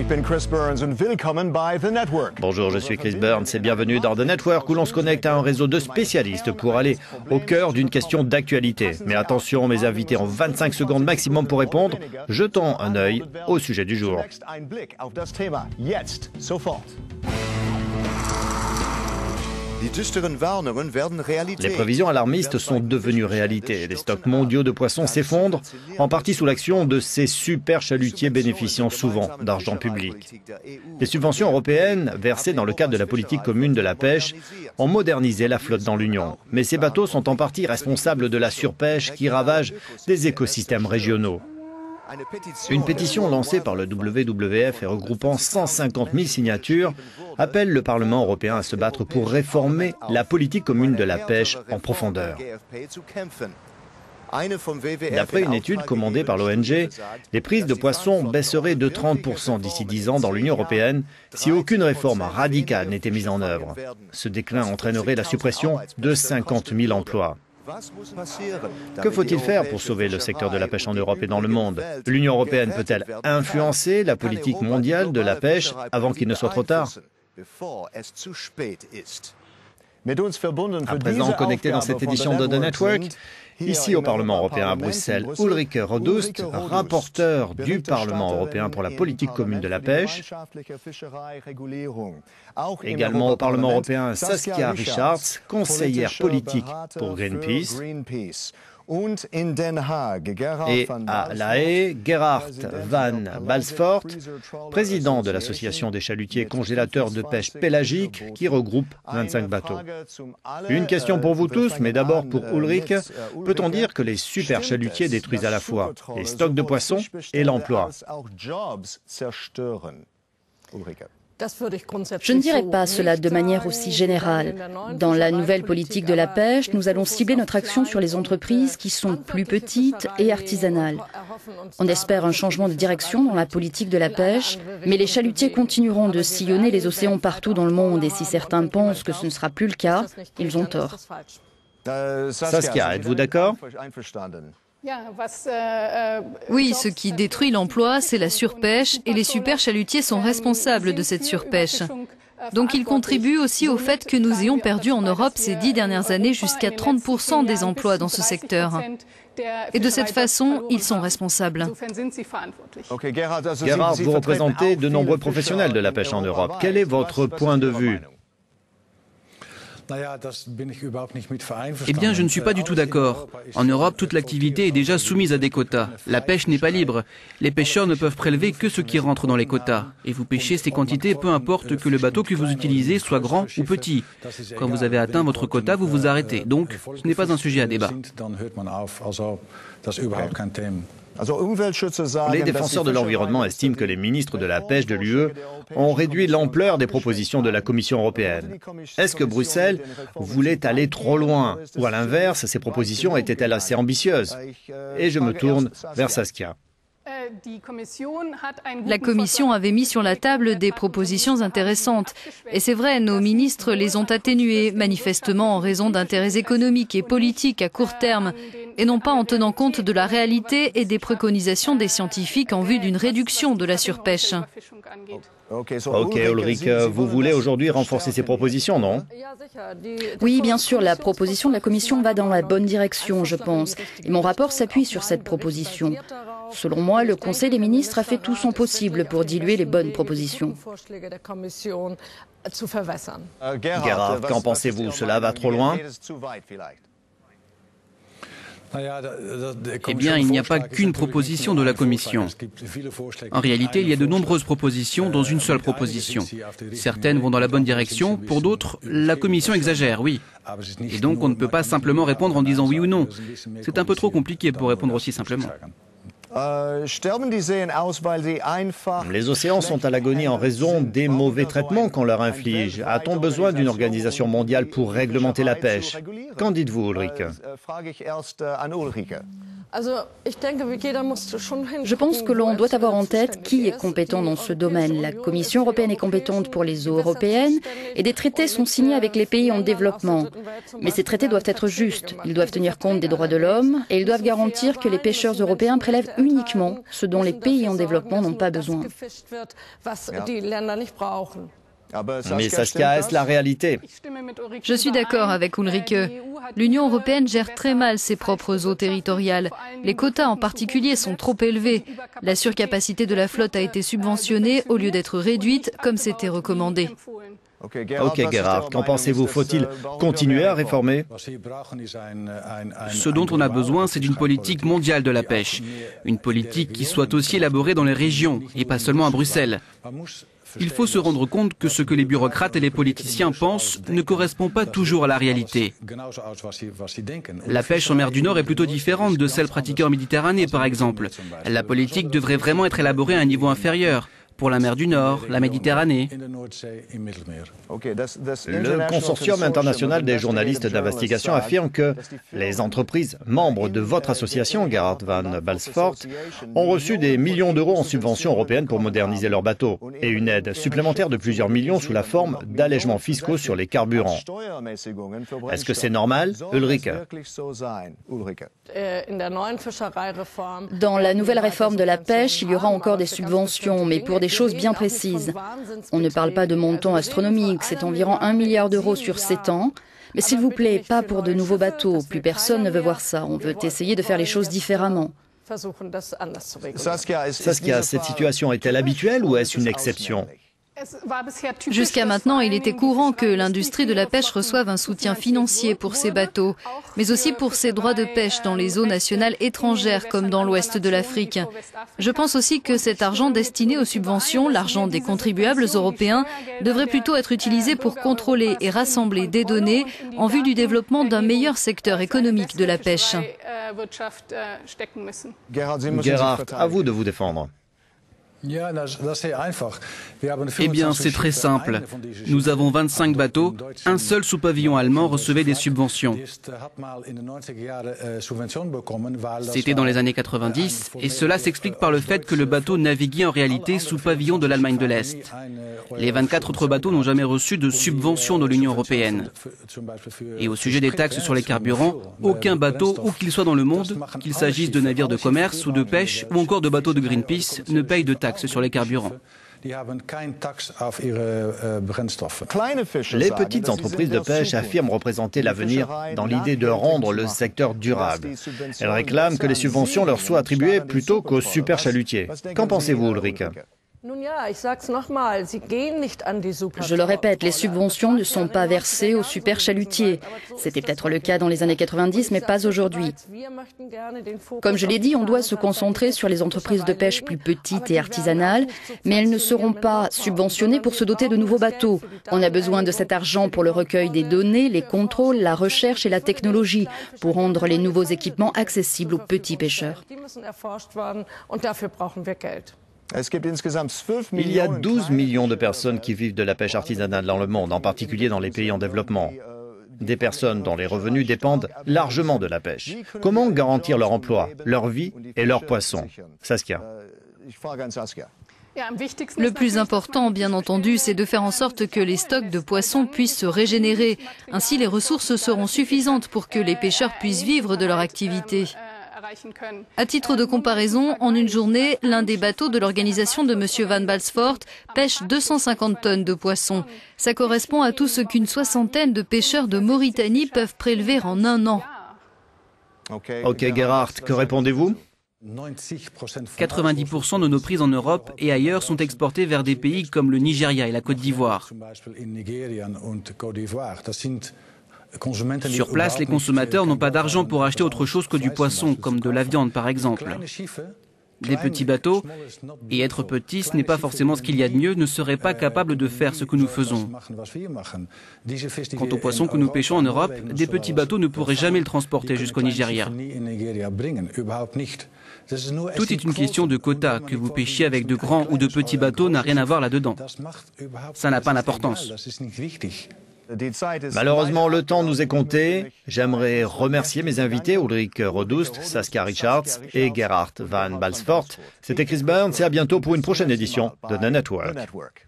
bin Chris Burns und willkommen bei The Network. Bonjour, je suis Chris Burns et bienvenue dans The Network où l'on se connecte à un réseau de spécialistes pour aller au cœur d'une question d'actualité. Mais attention, mes invités ont 25 secondes maximum pour répondre. Jetons un œil au sujet du jour. Ein Blick auf das Thema jetzt, sofort. Les prévisions alarmistes sont devenues réalité. Les stocks mondiaux de poissons s'effondrent, en partie sous l'action de ces super chalutiers bénéficiant souvent d'argent public. Les subventions européennes, versées dans le cadre de la politique commune de la pêche, ont modernisé la flotte dans l'Union. Mais ces bateaux sont en partie responsables de la surpêche qui ravage des écosystèmes régionaux. Une pétition lancée par le WWF et regroupant 150 000 signatures appelle le Parlement européen à se battre pour réformer la politique commune de la pêche en profondeur. D'après une étude commandée par l'ONG, les prises de poissons baisseraient de 30% d'ici 10 ans dans l'Union européenne si aucune réforme radicale n'était mise en œuvre. Ce déclin entraînerait la suppression de 50 000 emplois. Que faut-il faire pour sauver le secteur de la pêche en Europe et dans le monde? L'Union européenne peut-elle influencer la politique mondiale de la pêche avant qu'il ne soit trop tard? À présent, connecté dans cette édition de The Network, ici au Parlement européen à Bruxelles, Ulrike Rodust, rapporteure du Parlement européen pour la politique commune de la pêche. Également au Parlement européen, Saskia Richards, conseillère politique pour Greenpeace. Et à La Haye, Gerhard van Balsfort, président de l'association des chalutiers congélateurs de pêche pélagique qui regroupe 25 bateaux. Une question pour vous tous, mais d'abord pour Ulrike. Peut-on dire que les super chalutiers détruisent à la fois les stocks de poissons et l'emploi? Je ne dirais pas cela de manière aussi générale. Dans la nouvelle politique de la pêche, nous allons cibler notre action sur les entreprises qui sont plus petites et artisanales. On espère un changement de direction dans la politique de la pêche, mais les chalutiers continueront de sillonner les océans partout dans le monde et si certains pensent que ce ne sera plus le cas, ils ont tort. Saskia, êtes-vous d'accord? Oui, ce qui détruit l'emploi, c'est la surpêche et les super chalutiers sont responsables de cette surpêche. Donc ils contribuent aussi au fait que nous ayons perdu en Europe ces 10 dernières années jusqu'à 30% des emplois dans ce secteur. Et de cette façon, ils sont responsables. Gerhard, vous représentez de nombreux professionnels de la pêche en Europe. Quel est votre point de vue? Eh bien, je ne suis pas du tout d'accord. En Europe, toute l'activité est déjà soumise à des quotas. La pêche n'est pas libre. Les pêcheurs ne peuvent prélever que ce qui rentre dans les quotas. Et vous pêchez ces quantités, peu importe que le bateau que vous utilisez soit grand ou petit. Quand vous avez atteint votre quota, vous vous arrêtez. Donc, ce n'est pas un sujet à débat. Les défenseurs de l'environnement estiment que les ministres de la pêche de l'UE ont réduit l'ampleur des propositions de la Commission européenne. Est-ce que Bruxelles voulait aller trop loin? Ou à l'inverse, ces propositions étaient-elles assez ambitieuses? Et je me tourne vers Saskia. La Commission avait mis sur la table des propositions intéressantes. Et c'est vrai, nos ministres les ont atténuées, manifestement en raison d'intérêts économiques et politiques à court terme, et non pas en tenant compte de la réalité et des préconisations des scientifiques en vue d'une réduction de la surpêche. Ok, Ulrike, vous voulez aujourd'hui renforcer ces propositions, non? Oui, bien sûr, la proposition de la Commission va dans la bonne direction, je pense. Et mon rapport s'appuie sur cette proposition. Selon moi, le Conseil des ministres a fait tout son possible pour diluer les bonnes propositions. Gerhard, qu'en pensez-vous? Cela va trop loin? Eh bien, il n'y a pas qu'une proposition de la Commission. En réalité, il y a de nombreuses propositions dans une seule proposition. Certaines vont dans la bonne direction, pour d'autres, la Commission exagère, oui. Et donc, on ne peut pas simplement répondre en disant oui ou non. C'est un peu trop compliqué pour répondre aussi simplement. Les océans sont à l'agonie en raison des mauvais traitements qu'on leur inflige. A-t-on besoin d'une organisation mondiale pour réglementer la pêche? Qu'en dites-vous, Ulrike? Je pense que l'on doit avoir en tête qui est compétent dans ce domaine. La Commission européenne est compétente pour les eaux européennes et des traités sont signés avec les pays en développement. Mais ces traités doivent être justes. Ils doivent tenir compte des droits de l'homme et ils doivent garantir que les pêcheurs européens prélèvent uniquement ce dont les pays en développement n'ont pas besoin. Mais Saskia, est-ce la réalité? Je suis d'accord avec Ulrike. L'Union européenne gère très mal ses propres eaux territoriales. Les quotas en particulier sont trop élevés. La surcapacité de la flotte a été subventionnée au lieu d'être réduite comme c'était recommandé. Ok Gerhard, qu'en pensez-vous? Faut-il continuer à réformer? Ce dont on a besoin, c'est d'une politique mondiale de la pêche. Une politique qui soit aussi élaborée dans les régions et pas seulement à Bruxelles. Il faut se rendre compte que ce que les bureaucrates et les politiciens pensent ne correspond pas toujours à la réalité. La pêche en mer du Nord est plutôt différente de celle pratiquée en Méditerranée, par exemple. La politique devrait vraiment être élaborée à un niveau inférieur. Pour la mer du Nord, la Méditerranée. Le consortium international des journalistes d'investigation affirme que les entreprises membres de votre association, Gerhard van Balsfort, ont reçu des millions d'euros en subventions européennes pour moderniser leurs bateaux et une aide supplémentaire de plusieurs millions sous la forme d'allègements fiscaux sur les carburants. Est-ce que c'est normal, Ulrike? Dans la nouvelle réforme de la pêche, il y aura encore des subventions, mais pour des choses bien précises. On ne parle pas de montants astronomiques, c'est environ 1 milliard d'euros sur 7 ans. Mais s'il vous plaît, pas pour de nouveaux bateaux. Plus personne ne veut voir ça. On veut essayer de faire les choses différemment. Saskia, cette situation est-elle habituelle ou est-ce une exception? Jusqu'à maintenant, il était courant que l'industrie de la pêche reçoive un soutien financier pour ses bateaux, mais aussi pour ses droits de pêche dans les eaux nationales étrangères comme dans l'ouest de l'Afrique. Je pense aussi que cet argent destiné aux subventions, l'argent des contribuables européens, devrait plutôt être utilisé pour contrôler et rassembler des données en vue du développement d'un meilleur secteur économique de la pêche. Gerhard, à vous de vous défendre. Eh bien, c'est très simple. Nous avons 25 bateaux. Un seul sous pavillon allemand recevait des subventions. C'était dans les années 90 et cela s'explique par le fait que le bateau naviguait en réalité sous pavillon de l'Allemagne de l'Est. Les 24 autres bateaux n'ont jamais reçu de subvention de l'Union européenne. Et au sujet des taxes sur les carburants, aucun bateau, où qu'il soit dans le monde, qu'il s'agisse de navires de commerce ou de pêche ou encore de bateaux de Greenpeace, ne paye de taxes sur les carburants. Les petites entreprises de pêche affirment représenter l'avenir dans l'idée de rendre le secteur durable. Elles réclament que les subventions leur soient attribuées plutôt qu'aux super chalutiers. Qu'en pensez-vous, Ulrike? Je le répète, les subventions ne sont pas versées aux super chalutiers. C'était peut-être le cas dans les années 90, mais pas aujourd'hui. Comme je l'ai dit, on doit se concentrer sur les entreprises de pêche plus petites et artisanales, mais elles ne seront pas subventionnées pour se doter de nouveaux bateaux. On a besoin de cet argent pour le recueil des données, les contrôles, la recherche et la technologie, pour rendre les nouveaux équipements accessibles aux petits pêcheurs. Il y a 12 millions de personnes qui vivent de la pêche artisanale dans le monde, en particulier dans les pays en développement. Des personnes dont les revenus dépendent largement de la pêche. Comment garantir leur emploi, leur vie et leurs poissons? Saskia. Le plus important, bien entendu, c'est de faire en sorte que les stocks de poissons puissent se régénérer. Ainsi, les ressources seront suffisantes pour que les pêcheurs puissent vivre de leur activité. À titre de comparaison, en une journée, l'un des bateaux de l'organisation de M. Van Balsfort pêche 250 tonnes de poissons. Ça correspond à tout ce qu'une soixantaine de pêcheurs de Mauritanie peuvent prélever en un an. Ok, Gerhard, que répondez-vous? 90% de nos prises en Europe et ailleurs sont exportées vers des pays comme le Nigeria et la Côte d'Ivoire. Sur place, les consommateurs n'ont pas d'argent pour acheter autre chose que du poisson, comme de la viande par exemple. Des petits bateaux, et être petit, ce n'est pas forcément ce qu'il y a de mieux, ne seraient pas capables de faire ce que nous faisons. Quant aux poissons que nous pêchons en Europe, des petits bateaux ne pourraient jamais le transporter jusqu'au Nigeria. Tout est une question de quotas. Que vous pêchiez avec de grands ou de petits bateaux n'a rien à voir là-dedans. Ça n'a pas d'importance. Malheureusement, le temps nous est compté. J'aimerais remercier mes invités Ulrike Rodust, Saskia Richards et Gerhard van Balsfort. C'était Chris Burns et à bientôt pour une prochaine édition de The Network.